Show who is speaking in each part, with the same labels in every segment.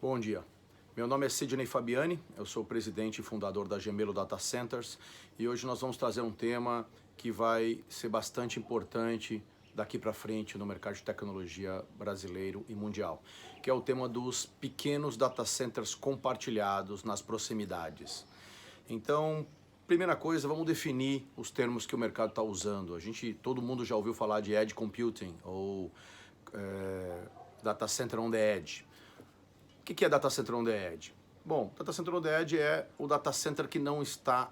Speaker 1: Bom dia, meu nome é Sidney Fabiani, eu sou o presidente e fundador da Gemelo Data Centers e hoje nós vamos trazer um tema que vai ser bastante importante daqui para frente no mercado de tecnologia brasileiro e mundial, que é o tema dos pequenos data centers compartilhados nas proximidades. Então, primeira coisa, vamos definir os termos que o mercado está usando. Todo mundo já ouviu falar de Edge Computing ou Data Center on the Edge. O que é Data Center on the Edge? Bom, Data Center on the Edge é o data center que não está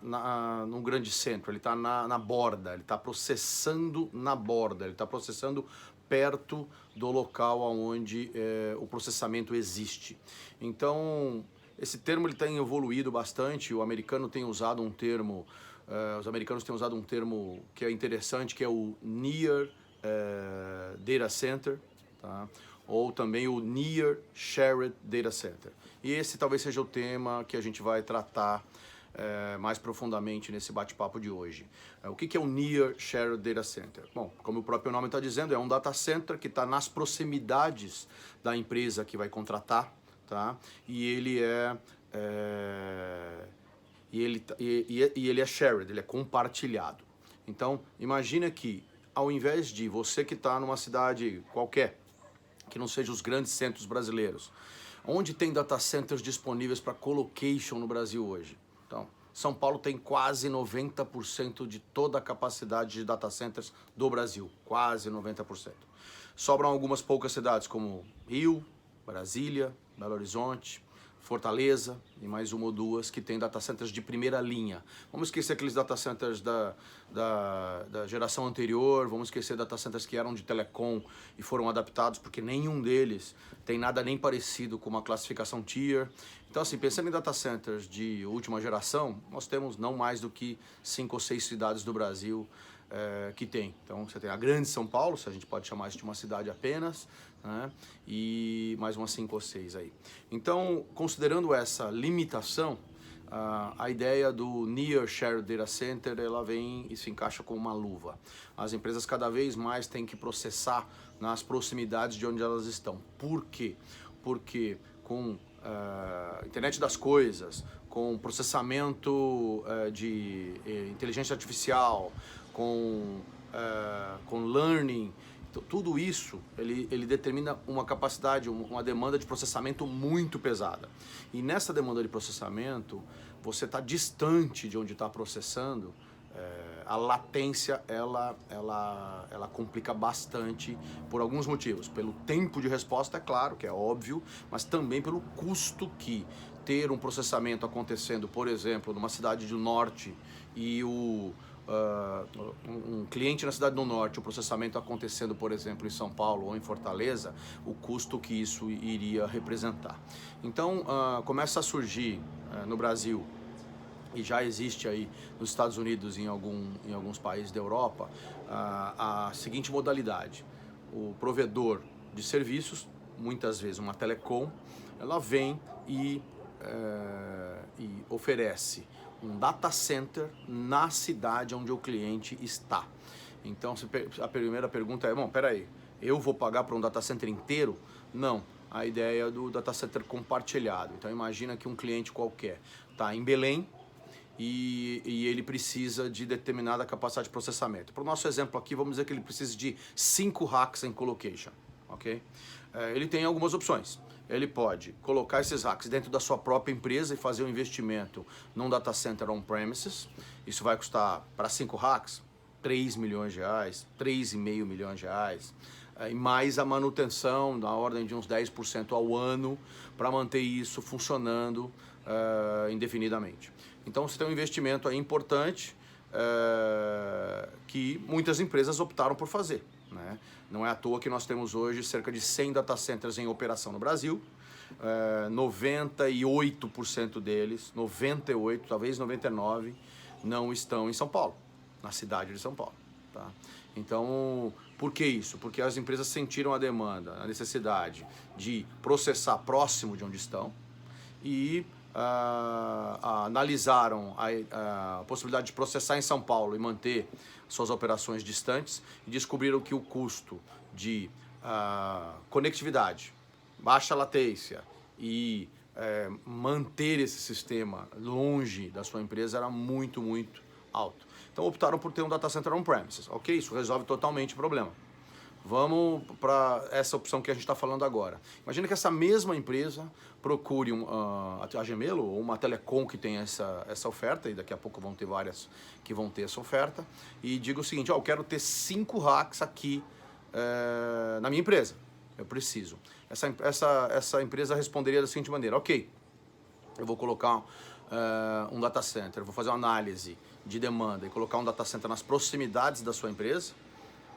Speaker 1: num grande centro, ele está na borda, ele está processando na borda, ele está processando perto do local onde o processamento existe. Então, esse termo ele tem evoluído bastante, o americano tem usado um termo, os americanos têm usado um termo que é interessante, que é o Near Data Center, tá? Ou também o Near Shared Data Center. E esse talvez seja o tema que a gente vai tratar mais profundamente nesse bate-papo de hoje. O que é o Near Shared Data Center? Bom, como o próprio nome está dizendo, é um data center que está nas proximidades da empresa que vai contratar, tá? E ele é shared, ele é compartilhado. Então, imagina que ao invés de você que está numa cidade qualquer, que não sejam os grandes centros brasileiros, onde tem data centers disponíveis para colocation no Brasil hoje? Então, São Paulo tem quase 90% de toda a capacidade de data centers do Brasil, quase 90%. Sobram algumas poucas cidades como Rio, Brasília, Belo Horizonte, Fortaleza e mais uma ou duas que tem data centers de primeira linha. Vamos esquecer aqueles data centers da geração anterior, vamos esquecer data centers que eram de telecom e foram adaptados, porque nenhum deles tem nada nem parecido com uma classificação tier. Então, assim, pensando em data centers de última geração, nós temos não mais do que 5 ou 6 cidades do Brasil que tem. Então, você tem a grande São Paulo, se a gente pode chamar isso de uma cidade apenas, né? E mais umas 5 ou 6 aí. Então, considerando essa limitação, a ideia do Near Shared Data Center, ela vem e se encaixa como uma luva. As empresas cada vez mais têm que processar nas proximidades de onde elas estão. Por quê? Porque com internet das coisas, com processamento de inteligência artificial, com learning, tudo isso ele determina uma capacidade, uma demanda de processamento muito pesada. E nessa demanda de processamento, você está distante de onde está processando, a latência ela complica bastante por alguns motivos. Pelo tempo de resposta, é claro, que é óbvio, mas também pelo custo que ter um processamento acontecendo, por exemplo, numa cidade do norte e um cliente na cidade do norte, o processamento acontecendo, por exemplo, em São Paulo ou em Fortaleza, o custo que isso iria representar. Então, começa a surgir no Brasil, e já existe aí nos Estados Unidos e em alguns países da Europa, a seguinte modalidade. O provedor de serviços, muitas vezes uma telecom, ela vem e oferece um data center na cidade onde o cliente está. Então, a primeira pergunta é, bom, peraí, eu vou pagar para um data center inteiro? Não, a ideia é do data center compartilhado. Então, imagina que um cliente qualquer está em Belém e ele precisa de determinada capacidade de processamento. Para o nosso exemplo aqui, vamos dizer que ele precisa de 5 racks em colocation, ok? Ele tem algumas opções. Ele pode colocar esses racks dentro da sua própria empresa e fazer um investimento num data center on-premises. Isso vai custar, para 5 racks, 3 milhões de reais, 3,5 milhões de reais. E mais a manutenção na ordem de uns 10% ao ano para manter isso funcionando indefinidamente. Então você tem um investimento aí importante que muitas empresas optaram por fazer, né? Não é à toa que nós temos hoje cerca de 100 data centers em operação no Brasil, 98% deles, 98, talvez 99, não estão em São Paulo, na cidade de São Paulo, tá? Então, por que isso? Porque as empresas sentiram a demanda, a necessidade de processar próximo de onde estão e analisaram a possibilidade de processar em São Paulo e manter suas operações distantes e descobriram que o custo de conectividade, baixa latência e manter esse sistema longe da sua empresa era muito, muito alto. Então optaram por ter um data center on-premises. Ok, isso resolve totalmente o problema. Vamos para essa opção que a gente está falando agora. Imagina que essa mesma empresa procure a Gemelo ou uma telecom que tem essa oferta, e daqui a pouco vão ter várias que vão ter essa oferta, e diga o seguinte, eu quero ter 5 racks aqui na minha empresa, eu preciso. Essa empresa responderia da seguinte maneira, ok, eu vou colocar um data center, vou fazer uma análise de demanda e colocar um data center nas proximidades da sua empresa.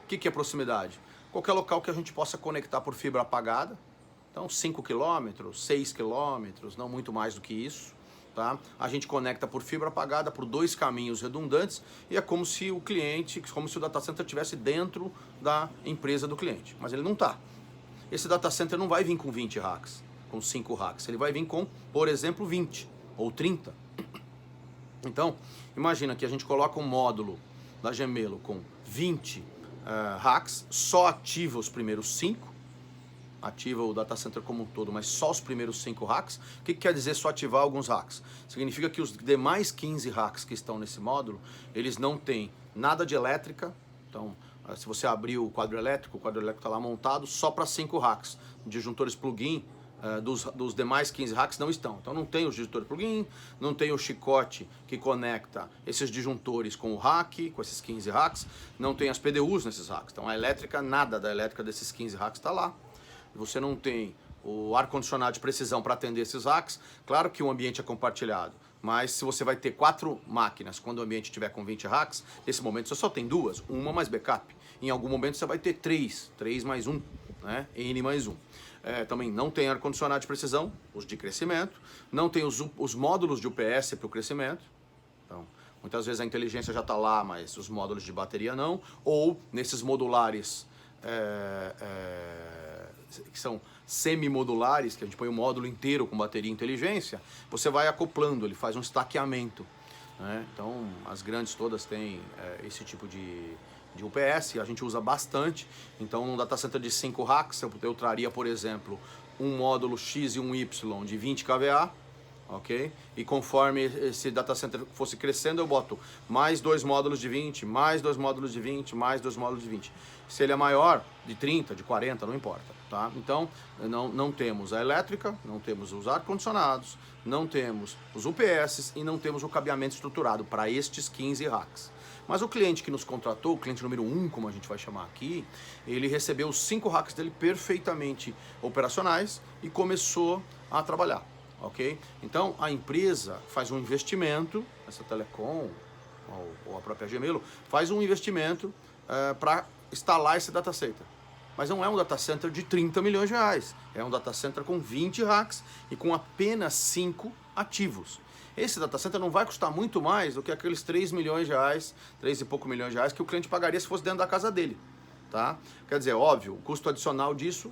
Speaker 1: O que é proximidade? Qualquer local que a gente possa conectar por fibra apagada, então 5 km, 6 km, não muito mais do que isso, tá? A gente conecta por fibra apagada por 2 caminhos redundantes e é como se o cliente, como se o data center estivesse dentro da empresa do cliente, mas ele não está. Esse data center não vai vir com 20 racks, com 5 racks, ele vai vir com, por exemplo, 20 ou 30. Então, imagina que a gente coloca um módulo da Gemelo com 20 racks, só ativa os primeiros 5, ativa o data center como um todo, mas só os primeiros 5 racks. O que quer dizer só ativar alguns racks? Significa que os demais 15 racks que estão nesse módulo, eles não têm nada de elétrica. Então, se você abrir o quadro elétrico está lá montado só para 5 racks. Disjuntores plug-in dos demais 15 racks não estão. Então não tem o disjuntor plug-in, não tem o chicote que conecta esses disjuntores com o rack, com esses 15 racks, não tem as PDUs nesses racks. Então a elétrica, nada da elétrica desses 15 racks está lá. Você não tem o ar-condicionado de precisão para atender esses racks. Claro que o ambiente é compartilhado, mas se você vai ter 4 máquinas quando o ambiente estiver com 20 racks, nesse momento você só tem 2, uma mais backup. Em algum momento você vai ter 3 mais 1, né? N mais 1. Também não tem ar-condicionado de precisão, os de crescimento, não tem os módulos de UPS para o crescimento, então muitas vezes a inteligência já está lá, mas os módulos de bateria não, ou nesses modulares que são semi-modulares, que a gente põe o módulo inteiro com bateria e inteligência, você vai acoplando, ele faz um estaqueamento, né? Então as grandes todas têm esse tipo de UPS, a gente usa bastante. Então num data center de 5 racks eu traria, por exemplo, um módulo X e um Y de 20 kVA, ok? E conforme esse data center fosse crescendo, eu boto mais 2 módulos de 20, mais 2 módulos de 20, mais 2 módulos de 20. Se ele é maior, de 30, de 40, não importa, tá? Então não temos a elétrica, não temos os ar-condicionados, não temos os UPS e não temos o cabeamento estruturado para estes 15 racks. Mas o cliente que nos contratou, o cliente número 1, como a gente vai chamar aqui, ele recebeu os 5 racks dele perfeitamente operacionais e começou a trabalhar, ok? Então a empresa faz um investimento, essa telecom ou a própria Gemelo, faz um investimento para instalar esse data center. Mas não é um data center de 30 milhões de reais, é um data center com 20 racks e com apenas 5 ativos. Esse data center não vai custar muito mais do que aqueles 3 milhões de reais, 3 e pouco milhões de reais que o cliente pagaria se fosse dentro da casa dele, tá? Quer dizer, óbvio, o custo adicional disso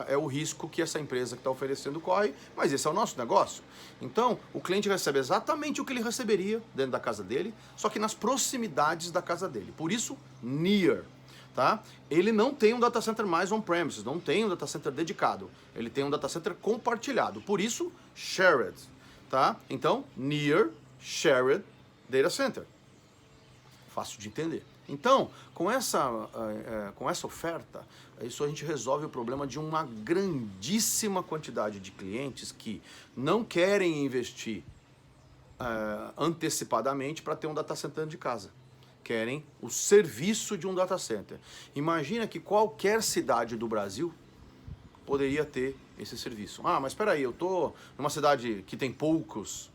Speaker 1: é o risco que essa empresa que está oferecendo corre, mas esse é o nosso negócio. Então, o cliente recebe exatamente o que ele receberia dentro da casa dele, só que nas proximidades da casa dele. Por isso, near. Tá? Ele não tem um data center mais on-premises, não tem um data center dedicado. Ele tem um data center compartilhado. Por isso, shared. Tá? Então, near shared data center. Fácil de entender. Então, com essa oferta, isso a gente resolve o problema de uma grandíssima quantidade de clientes que não querem investir antecipadamente para ter um data center de casa. Querem o serviço de um data center. Imagina que qualquer cidade do Brasil poderia ter esse serviço. Ah, mas espera aí, eu estou numa cidade que tem poucas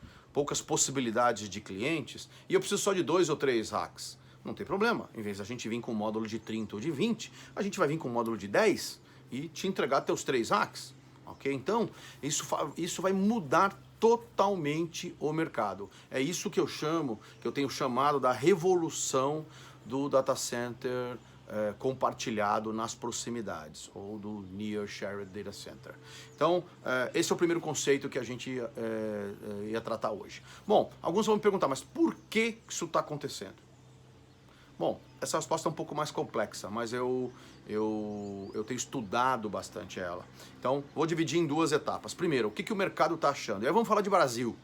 Speaker 1: possibilidades de clientes e eu preciso só de 2 ou 3 racks. Não tem problema. Em vez de a gente vir com um módulo de 30 ou de 20, a gente vai vir com um módulo de 10 e te entregar teus 3 racks. Ok? Então, isso vai mudar totalmente o mercado. É isso que eu tenho chamado da revolução do data center compartilhado nas proximidades, ou do Near Shared Data Center. Então, esse é o primeiro conceito que a gente ia tratar hoje. Bom, alguns vão me perguntar, mas por que isso está acontecendo? Bom, essa resposta é um pouco mais complexa, mas eu eu tenho estudado bastante ela. Então, vou dividir em duas etapas. Primeiro, o que o mercado está achando? E aí vamos falar de Brasil.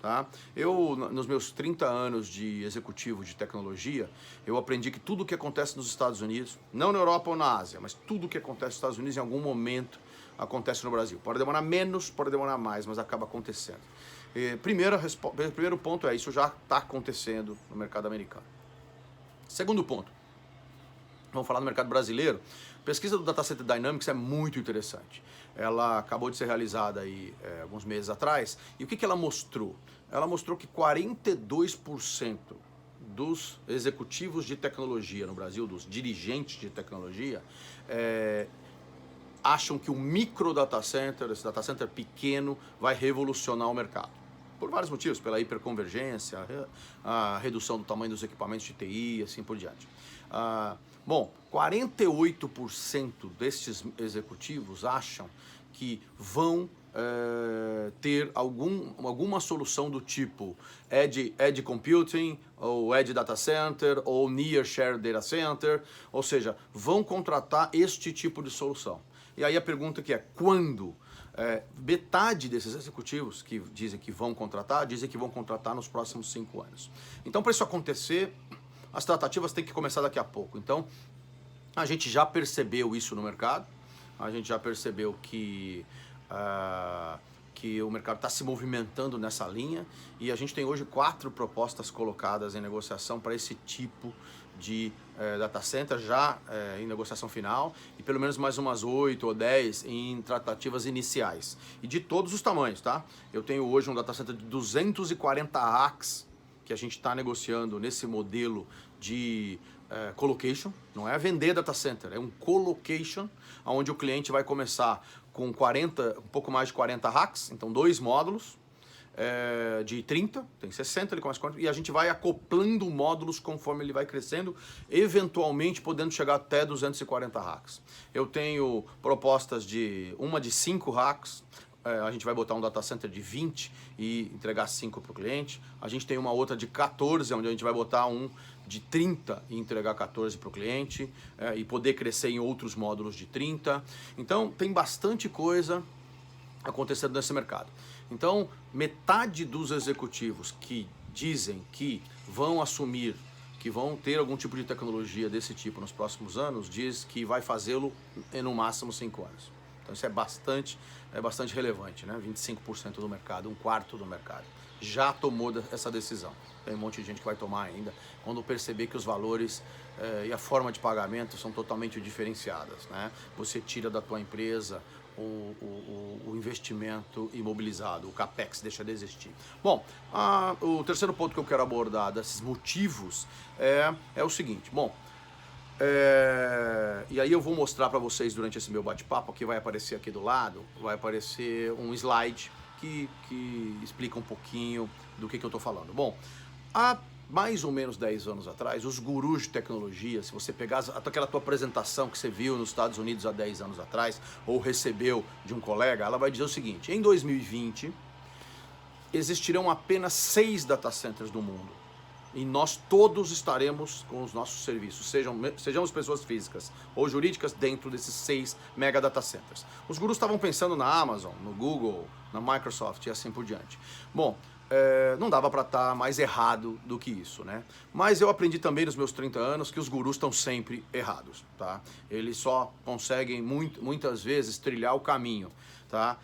Speaker 1: Tá? Eu, nos meus 30 anos de executivo de tecnologia, eu aprendi que tudo o que acontece nos Estados Unidos, não na Europa ou na Ásia, mas tudo o que acontece nos Estados Unidos em algum momento acontece no Brasil. Pode demorar menos, pode demorar mais, mas acaba acontecendo. Primeiro ponto é, isso já está acontecendo no mercado americano. Segundo ponto, vamos falar no mercado brasileiro. A pesquisa do Data Center Dynamics é muito interessante. Ela acabou de ser realizada aí, alguns meses atrás. E o que ela mostrou? Ela mostrou que 42% dos executivos de tecnologia no Brasil, dos dirigentes de tecnologia, acham que o micro data center, esse data center pequeno, vai revolucionar o mercado. Por vários motivos, pela hiperconvergência, a redução do tamanho dos equipamentos de TI e assim por diante. Bom, 48% destes executivos acham que vão ter alguma solução do tipo Edge Computing, ou Edge Data Center, ou Near Shared Data Center, ou seja, vão contratar este tipo de solução. E aí a pergunta que é, quando? Metade desses executivos que dizem que vão contratar nos próximos 5 anos. Então, para isso acontecer, as tratativas têm que começar daqui a pouco. Então, a gente já percebeu isso no mercado, a gente já percebeu que o mercado está se movimentando nessa linha e a gente tem hoje 4 propostas colocadas em negociação para esse tipo de data center já em negociação final e pelo menos mais umas 8 ou 10 em tratativas iniciais. E de todos os tamanhos, tá? Eu tenho hoje um data center de 240 racks que a gente está negociando nesse modelo de colocation, não é vender data center, é um colocation, onde o cliente vai começar com um pouco mais de 40 racks, então 2 módulos de 30, tem 60, ele começa com 40, e a gente vai acoplando módulos conforme ele vai crescendo, eventualmente podendo chegar até 240 racks. Eu tenho propostas de 5 racks, a gente vai botar um data center de 20 e entregar 5 para o cliente. A gente tem uma outra de 14, onde a gente vai botar um de 30 e entregar 14 para o cliente e poder crescer em outros módulos de 30. Então, tem bastante coisa acontecendo nesse mercado. Então, metade dos executivos que dizem que vão assumir, que vão ter algum tipo de tecnologia desse tipo nos próximos anos, diz que vai fazê-lo em no máximo 5 anos. Então isso é bastante relevante, né? 25% do mercado, 1/4 do mercado já tomou essa decisão. Tem um monte de gente que vai tomar ainda, quando perceber que os valores e a forma de pagamento são totalmente diferenciadas, né? Você tira da tua empresa o investimento imobilizado, o CAPEX deixa de existir. Bom, o terceiro ponto que eu quero abordar desses motivos é o seguinte. Bom, e aí eu vou mostrar para vocês durante esse meu bate-papo, que vai aparecer aqui do lado, vai aparecer um slide que explica um pouquinho do que eu estou falando. Bom, há mais ou menos 10 anos atrás, os gurus de tecnologia, se você pegar aquela tua apresentação que você viu nos Estados Unidos há 10 anos atrás, ou recebeu de um colega, ela vai dizer o seguinte: em 2020, existirão apenas 6 data centers no mundo. E nós todos estaremos com os nossos serviços, sejamos pessoas físicas ou jurídicas, dentro desses 6 mega data centers. Os gurus estavam pensando na Amazon, no Google, na Microsoft e assim por diante. Bom, não dava para estar mais errado do que isso, né? Mas eu aprendi também nos meus 30 anos que os gurus estão sempre errados, tá? Eles só conseguem muitas vezes trilhar o caminho, tá?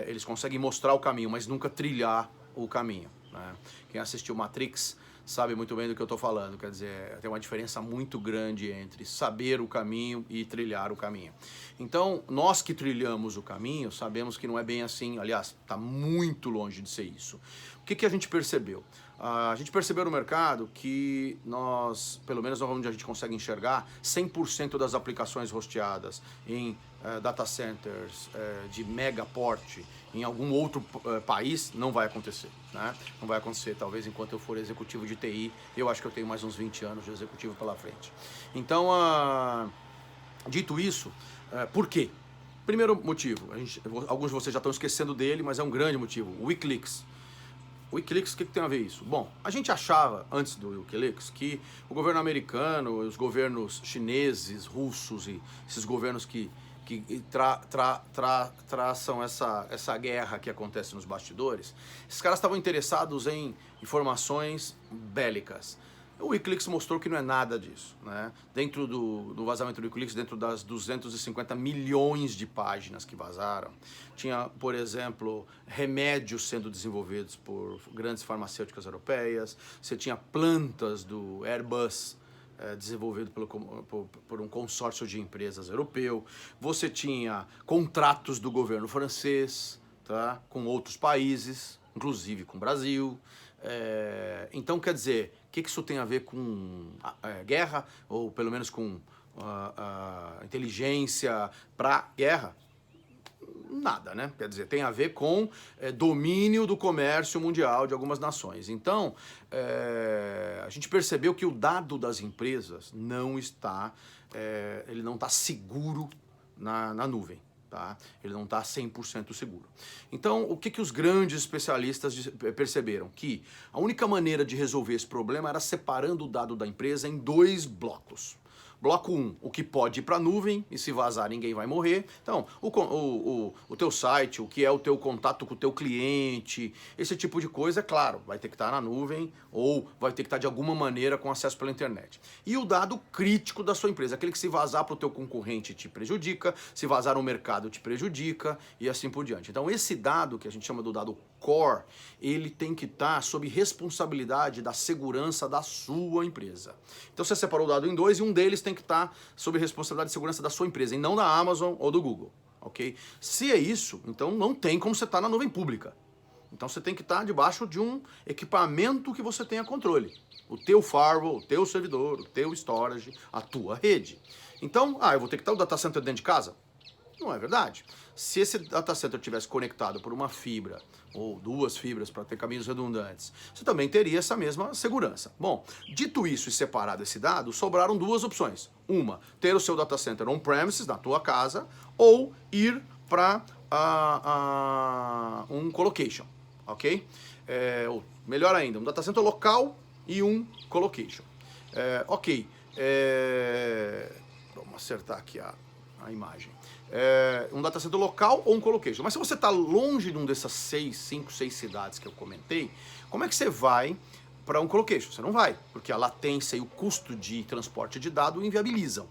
Speaker 1: Eles conseguem mostrar o caminho, mas nunca trilhar o caminho, né? Quem assistiu Matrix sabe muito bem do que eu estou falando, quer dizer, tem uma diferença muito grande entre saber o caminho e trilhar o caminho. Então, nós que trilhamos o caminho, sabemos que não é bem assim, aliás, está muito longe de ser isso. O que a gente percebeu? A gente percebeu no mercado que nós, pelo menos onde a gente consegue enxergar, 100% das aplicações hosteadas em data centers de mega porte em algum outro país não vai acontecer, né? Não vai acontecer, talvez enquanto eu for executivo de TI, eu acho que eu tenho mais uns 20 anos de executivo pela frente. Então, dito isso, por quê? Primeiro motivo, alguns de vocês já estão esquecendo dele, mas é um grande motivo, o Wikileaks. O Wikileaks, o que tem a ver isso? Bom, a gente achava, antes do Wikileaks, que o governo americano, os governos chineses, russos e esses governos que traçam essa guerra que acontece nos bastidores, esses caras estavam interessados em informações bélicas. O Wikileaks mostrou que não é nada disso, né? Dentro do vazamento do Wikileaks, dentro das 250 milhões de páginas que vazaram, tinha, por exemplo, remédios sendo desenvolvidos por grandes farmacêuticas europeias, você tinha plantas do Airbus desenvolvido por um consórcio de empresas europeu, você tinha contratos do governo francês, tá? Com outros países, inclusive com o Brasil. Então, quer dizer, o que isso tem a ver com guerra, ou pelo menos com inteligência para guerra? Nada, né? Quer dizer, tem a ver com domínio do comércio mundial de algumas nações. Então, a gente percebeu que o dado das empresas não está, ele não está seguro na nuvem. Tá? Ele não está 100% seguro. Então, o que os grandes especialistas perceberam? Que a única maneira de resolver esse problema era separando o dado da empresa em dois blocos. Bloco 1, o que pode ir para a nuvem, e se vazar ninguém vai morrer. Então, o teu site, o que é o teu contato com o teu cliente, esse tipo de coisa, é claro, vai ter que estar na nuvem ou vai ter que estar de alguma maneira com acesso pela internet. E o dado crítico da sua empresa, aquele que se vazar para o teu concorrente te prejudica, se vazar no mercado te prejudica e assim por diante. Então, esse dado, que a gente chama do dado core, ele tem que estar sob responsabilidade da segurança da sua empresa. Então você separou o dado em dois e um deles tem que estar sob responsabilidade de segurança da sua empresa e não da Amazon ou do Google, ok? Se é isso, então não tem como você estar na nuvem pública. Então você tem que estar debaixo de um equipamento que você tenha controle. O teu firewall, o teu servidor, o teu storage, a tua rede. Então, eu vou ter que estar o data center dentro de casa? Não é verdade. Se esse data center tivesse conectado por uma fibra ou duas fibras para ter caminhos redundantes, você também teria essa mesma segurança. Bom, dito isso e separado esse dado, sobraram duas opções. Uma, ter o seu data center on-premises, na tua casa, ou ir para um colocation, ok? Ou, melhor ainda, um data center local e um colocation. Ok, vamos acertar aqui a imagem. Um data center local ou um colocation. Mas se você está longe de um dessas 5, 6 cidades que eu comentei, como é que você vai para um colocation? Você não vai, porque a latência e o custo de transporte de dado inviabilizam.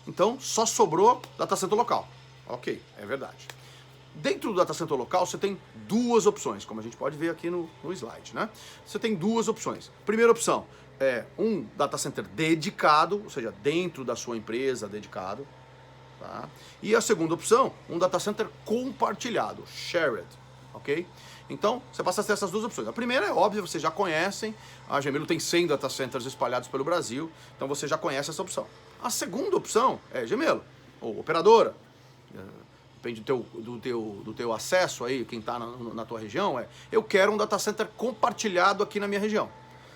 Speaker 1: Então, só sobrou data center local. Ok, é verdade. Dentro do data center local, você tem duas opções, como a gente pode ver aqui no slide, né? Você tem duas opções. Primeira opção é um data center dedicado, ou seja, dentro da sua empresa dedicado. Tá? E a segunda opção, um data center compartilhado, shared, ok? Então, você passa a ter essas duas opções. A primeira é óbvia, vocês já conhecem, a Gemelo tem 100 data centers espalhados pelo Brasil, então você já conhece essa opção. A segunda opção é Gemelo, ou operadora, depende do teu acesso aí, quem está na tua região, eu quero um data center compartilhado aqui na minha região.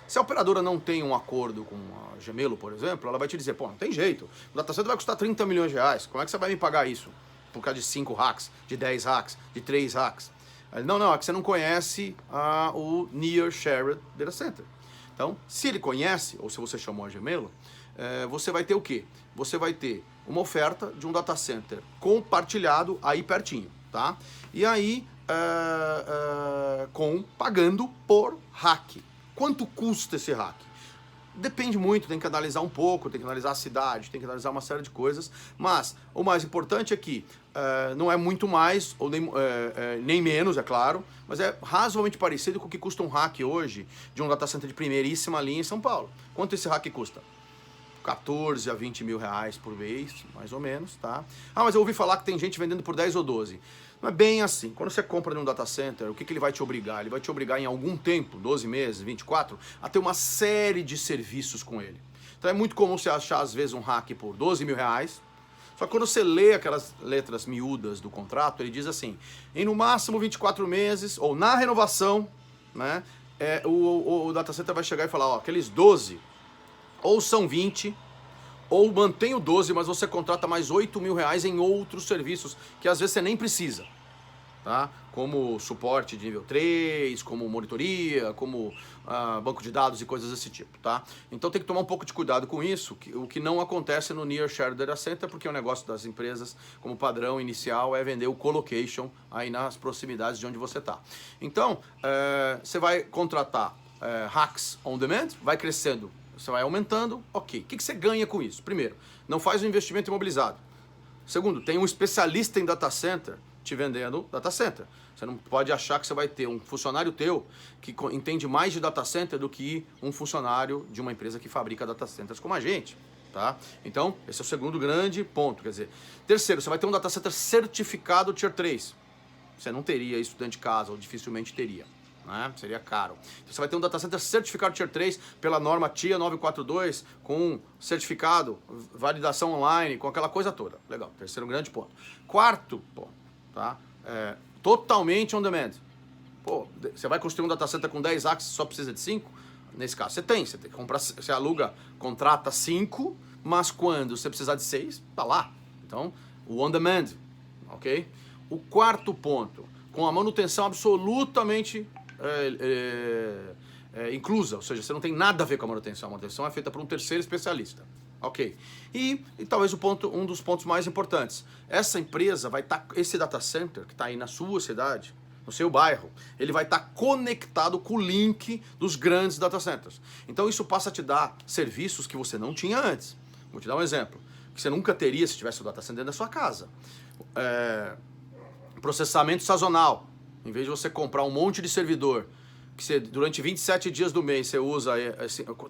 Speaker 1: Se a operadora não tem um acordo com a Gemelo, por exemplo, ela vai te dizer, pô, não tem jeito, o data center vai custar 30 milhões de reais, como é que você vai me pagar isso? Por causa de 5 racks, de 10 racks, de 3 racks. Não, é que você não conhece o Near Shared Data Center. Então, se ele conhece, ou se você chamou a Gemelo, você vai ter o quê? Você vai ter uma oferta de um data center compartilhado aí pertinho, tá? E aí, pagando por rack. Quanto custa esse hack? Depende muito, tem que analisar um pouco, tem que analisar a cidade, tem que analisar uma série de coisas, mas o mais importante é que não é muito mais, ou nem menos, é claro, mas é razoavelmente parecido com o que custa um hack hoje de um data center de primeiríssima linha em São Paulo. Quanto esse hack custa? 14 a 20 mil reais por mês, mais ou menos, tá? Mas eu ouvi falar que tem gente vendendo por 10 ou 12. Não é bem assim. Quando você compra num data center, o que ele vai te obrigar? Ele vai te obrigar em algum tempo, 12 meses, 24, a ter uma série de serviços com ele. Então é muito comum você achar, às vezes, um hack por 12 mil reais. Só que quando você lê aquelas letras miúdas do contrato, ele diz assim, em no máximo 24 meses, ou na renovação, né, o data center vai chegar e falar, aqueles 12, ou são 20, ou mantém o 12, mas você contrata mais 8 mil reais em outros serviços, que às vezes você nem precisa. tá? Como suporte de nível 3, como monitoria, como banco de dados e coisas desse tipo, tá? Então tem que tomar um pouco de cuidado com isso, o que não acontece no Near Shared Data Center, porque o negócio das empresas, como padrão inicial, é vender o colocation aí nas proximidades de onde você está. Então, você vai contratar racks on demand, vai crescendo, você vai aumentando, ok. O que você ganha com isso? Primeiro, não faz um investimento imobilizado. Segundo, tem um especialista em data center te vendendo data center. Você não pode achar que você vai ter um funcionário teu que entende mais de data center do que um funcionário de uma empresa que fabrica data centers como a gente, tá? Então, esse é o segundo grande ponto, quer dizer. Terceiro, você vai ter um data center certificado Tier 3. Você não teria isso dentro de casa, ou dificilmente teria, né? Seria caro. Então, você vai ter um data center certificado Tier 3 pela norma TIA 942, com certificado, validação online, com aquela coisa toda. Legal, terceiro grande ponto. Quarto ponto, tá? Totalmente on demand. Pô, você vai construir um data center com 10 racks, só precisa de 5? Nesse caso, você tem que comprar, você aluga, contrata 5, mas quando você precisar de 6, tá lá. Então, o on demand, ok? O quarto ponto, com a manutenção absolutamente inclusa, ou seja, você não tem nada a ver com a manutenção é feita por um terceiro especialista. Ok. E talvez um dos pontos mais importantes. Essa empresa vai estar, esse data center que está aí na sua cidade, no seu bairro, ele vai estar conectado com o link dos grandes data centers. Então isso passa a te dar serviços que você não tinha antes. Vou te dar um exemplo, que você nunca teria se tivesse o data center dentro da sua casa. Processamento sazonal. Em vez de você comprar um monte de servidor, que você, durante 27 dias do mês você usa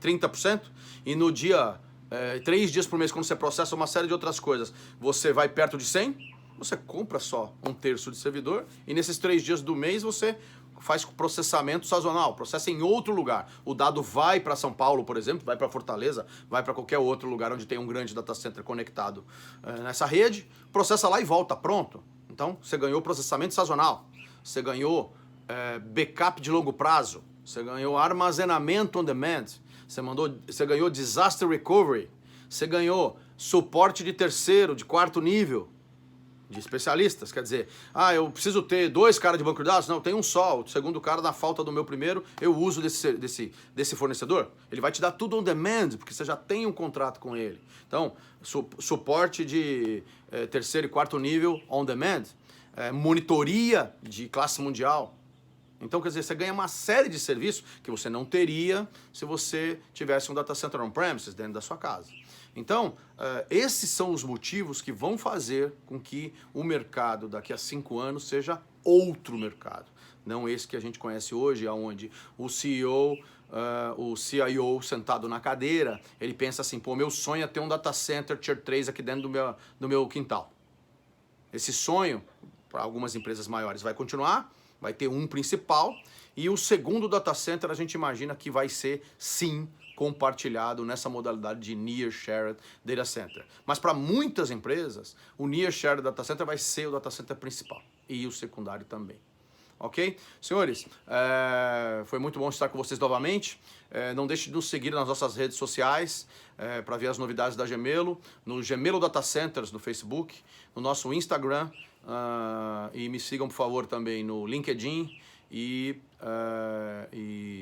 Speaker 1: 30%, e no dia 3 dias por mês, quando você processa uma série de outras coisas, você vai perto de 100, você compra só 1/3 de servidor, e nesses 3 dias do mês você faz processamento sazonal, processa em outro lugar. O dado vai para São Paulo, por exemplo, vai para Fortaleza, vai para qualquer outro lugar onde tem um grande data center conectado nessa rede, processa lá e volta, pronto. Então, você ganhou processamento sazonal, você ganhou backup de longo prazo, você ganhou armazenamento on demand, você ganhou disaster recovery, você ganhou suporte de terceiro, de quarto nível, de especialistas. Quer dizer, eu preciso ter 2 caras de banco de dados? Não, tem um só. O segundo cara, na falta do meu primeiro, eu uso desse fornecedor. Ele vai te dar tudo on demand, porque você já tem um contrato com ele. Então, suporte de terceiro e quarto nível on demand, monitoria de classe mundial. Então, quer dizer, você ganha uma série de serviços que você não teria se você tivesse um data center on-premises dentro da sua casa. Então, esses são os motivos que vão fazer com que o mercado daqui a 5 anos seja outro mercado. Não esse que a gente conhece hoje, onde o CEO, o CIO sentado na cadeira, ele pensa assim, pô, meu sonho é ter um data center Tier 3 aqui dentro do meu quintal. Esse sonho, para algumas empresas maiores, vai continuar, vai ter um principal, e o segundo data center a gente imagina que vai ser, sim, compartilhado nessa modalidade de Near Shared Data Center. Mas para muitas empresas, o Near Shared Data Center vai ser o data center principal, e o secundário também. Ok? Senhores, foi muito bom estar com vocês novamente. Não deixe de nos seguir nas nossas redes sociais para ver as novidades da Gemelo, no Gemelo Data Centers no Facebook, no nosso Instagram, e me sigam, por favor, também no LinkedIn e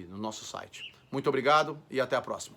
Speaker 1: no nosso site. Muito obrigado e até a próxima.